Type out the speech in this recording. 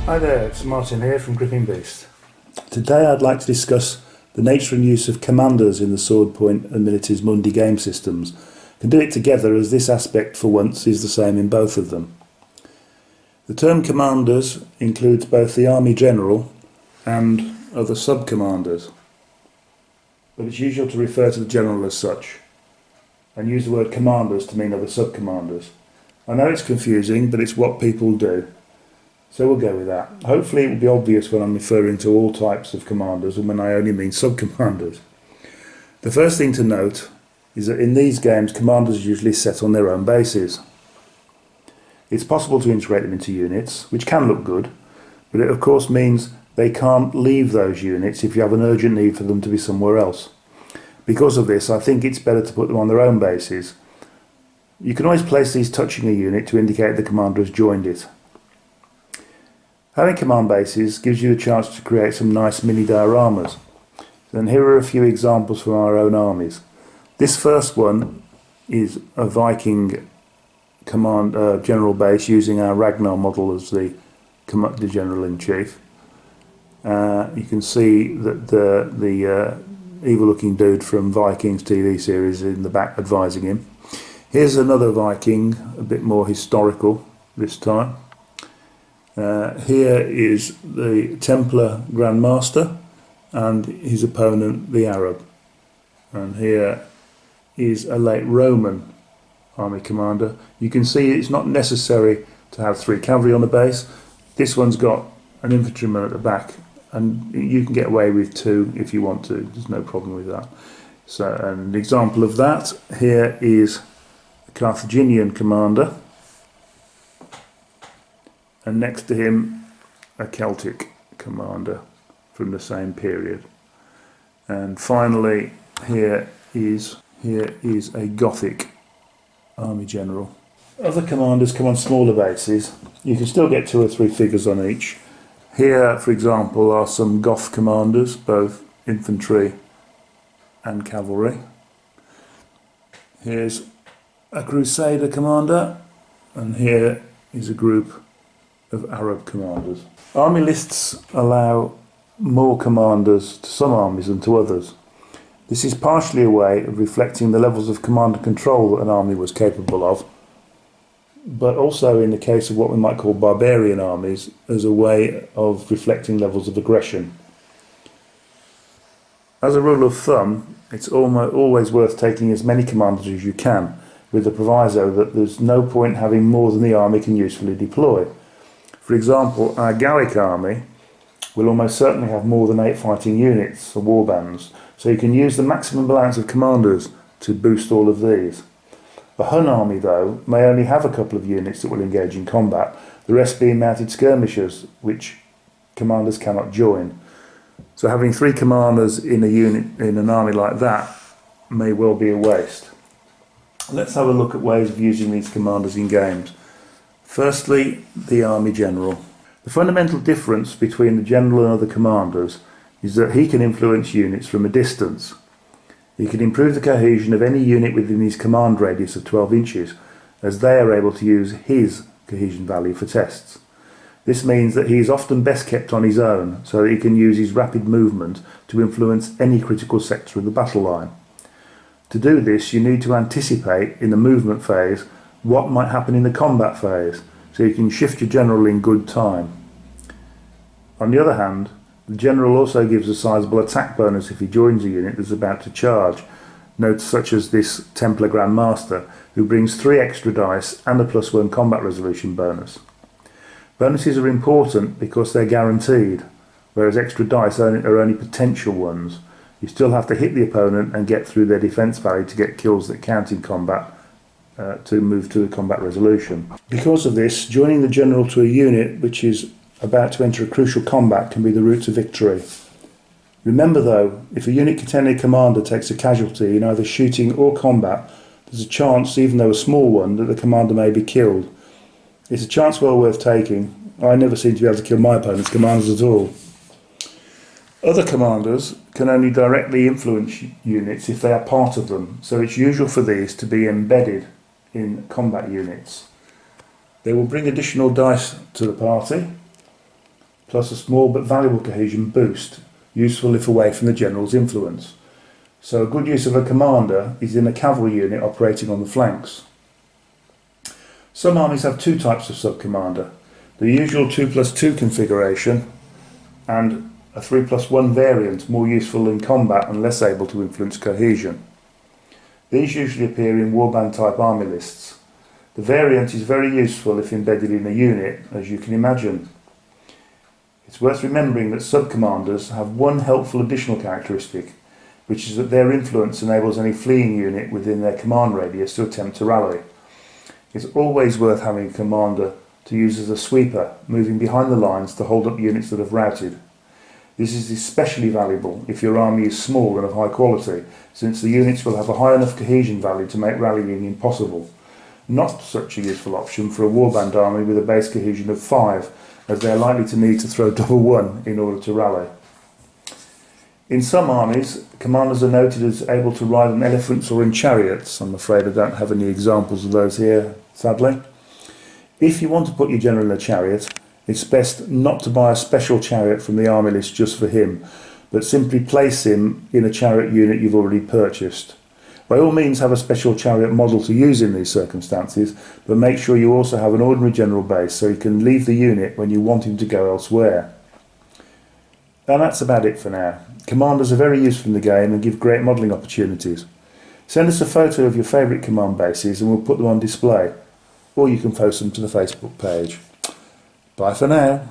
Hi there, it's Martin here from Gripping Beast. Today I'd like to discuss the nature and use of commanders in the Swordpoint and Milites Mundi game systems. I can do it together as this aspect for once is the same in both of them. The term commanders includes both the Army General and other sub-commanders, but it's usual to refer to the General as such and use the word commanders to mean other sub-commanders. I know it's confusing, but it's what people do. So we'll go with that. Hopefully it will be obvious when I'm referring to all types of commanders and when I only mean sub-commanders. The first thing to note is that in these games commanders are usually set on their own bases. It's possible to integrate them into units, which can look good, but it of course means they can't leave those units if you have an urgent need for them to be somewhere else. Because of this, I think it's better to put them on their own bases. You can always place these touching a unit to indicate the commander has joined it. Having command bases gives you a chance to create some nice mini dioramas. And here are a few examples from our own armies. This first one is a Viking command general base using our Ragnar model as the general-in-chief. You can see that the evil-looking dude from Vikings TV series in the back advising him. Here's another Viking, a bit more historical this time. Here is the Templar Grand Master and his opponent the Arab. And here is a late Roman army commander. You can see it's not necessary to have 3 cavalry on the base. This one's got an infantryman at the back and you can get away with 2 if you want to. There's no problem with that. So an example of that here is a Carthaginian commander. And next to him a Celtic commander from the same period. And finally here is a Gothic army general. Other commanders come on smaller bases. You can still get 2 or 3 figures on each. Here, for example, are some Goth commanders, both infantry and cavalry. Here's a Crusader commander, and here is a group of Arab commanders. Army lists allow more commanders to some armies than to others. This is partially a way of reflecting the levels of command and control that an army was capable of, but also in the case of what we might call barbarian armies, as a way of reflecting levels of aggression. As a rule of thumb, it's always worth taking as many commanders as you can, with the proviso that there's no point having more than the army can usefully deploy. For example, our Gallic army will almost certainly have more than 8 fighting units or warbands, so you can use the maximum balance of commanders to boost all of these. The Hun army, though, may only have a couple of units that will engage in combat, the rest being mounted skirmishers, which commanders cannot join. So having 3 commanders in a unit in an army like that may well be a waste. Let's have a look at ways of using these commanders in games. Firstly, the Army General. The fundamental difference between the General and other commanders is that he can influence units from a distance. He can improve the cohesion of any unit within his command radius of 12 inches, as they are able to use his cohesion value for tests. This means that he is often best kept on his own, so that he can use his rapid movement to influence any critical sector of the battle line. To do this, you need to anticipate in the movement phase what might happen in the combat phase, so you can shift your general in good time. On the other hand, the general also gives a sizable attack bonus if he joins a unit that's about to charge, notes such as this Templar Grand Master, who brings 3 extra dice and a +1 combat resolution bonus. Bonuses are important because they're guaranteed, whereas extra dice are only potential ones. You still have to hit the opponent and get through their defense value to get kills that count in combat, to move to a combat resolution. Because of this, joining the general to a unit which is about to enter a crucial combat can be the route to victory. Remember though, if a unit containing a commander takes a casualty in either shooting or combat, there's a chance, even though a small one, that the commander may be killed. It's a chance well worth taking. I never seem to be able to kill my opponent's commanders at all. Other commanders can only directly influence units if they are part of them, so it's usual for these to be embedded in combat units. They will bring additional dice to the party, plus a small but valuable cohesion boost, useful if away from the general's influence. So a good use of a commander is in a cavalry unit operating on the flanks. Some armies have two types of sub-commander, the usual 2+2 configuration and a 3+1 variant, more useful in combat and less able to influence cohesion. These usually appear in warband type army lists. The variant is very useful if embedded in a unit, as you can imagine. It's worth remembering that sub-commanders have one helpful additional characteristic, which is that their influence enables any fleeing unit within their command radius to attempt to rally. It's always worth having a commander to use as a sweeper, moving behind the lines to hold up units that have routed. This is especially valuable if your army is small and of high quality, since the units will have a high enough cohesion value to make rallying impossible. Not such a useful option for a warband army with a base cohesion of 5, as they are likely to need to throw double 1 in order to rally. In some armies, commanders are noted as able to ride on elephants or in chariots. I'm afraid I don't have any examples of those here, sadly. If you want to put your general in a chariot, it's best not to buy a special chariot from the army list just for him, but simply place him in a chariot unit you've already purchased. By all means have a special chariot model to use in these circumstances, but make sure you also have an ordinary general base so you can leave the unit when you want him to go elsewhere. And that's about it for now. Commanders are very useful in the game and give great modelling opportunities. Send us a photo of your favourite command bases and we'll put them on display, or you can post them to the Facebook page. Bye for now.